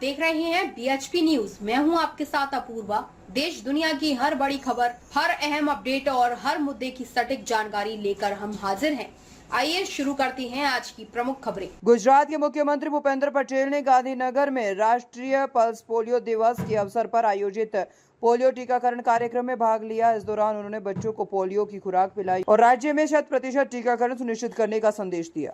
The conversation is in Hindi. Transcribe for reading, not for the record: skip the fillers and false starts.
देख रहे हैं BHP न्यूज। मैं हूं आपके साथ अपूर्वा। देश दुनिया की हर बड़ी खबर, हर अहम अपडेट और हर मुद्दे की सटीक जानकारी लेकर हम हाजिर हैं। आइए शुरू करते हैं आज की प्रमुख खबरें। गुजरात के मुख्यमंत्री भूपेंद्र पटेल ने गांधीनगर में राष्ट्रीय पल्स पोलियो दिवस के अवसर पर आयोजित पोलियो टीकाकरण कार्यक्रम में भाग लिया। इस दौरान उन्होंने बच्चों को पोलियो की खुराक पिलाई और राज्य में 100% टीकाकरण सुनिश्चित करने का संदेश दिया।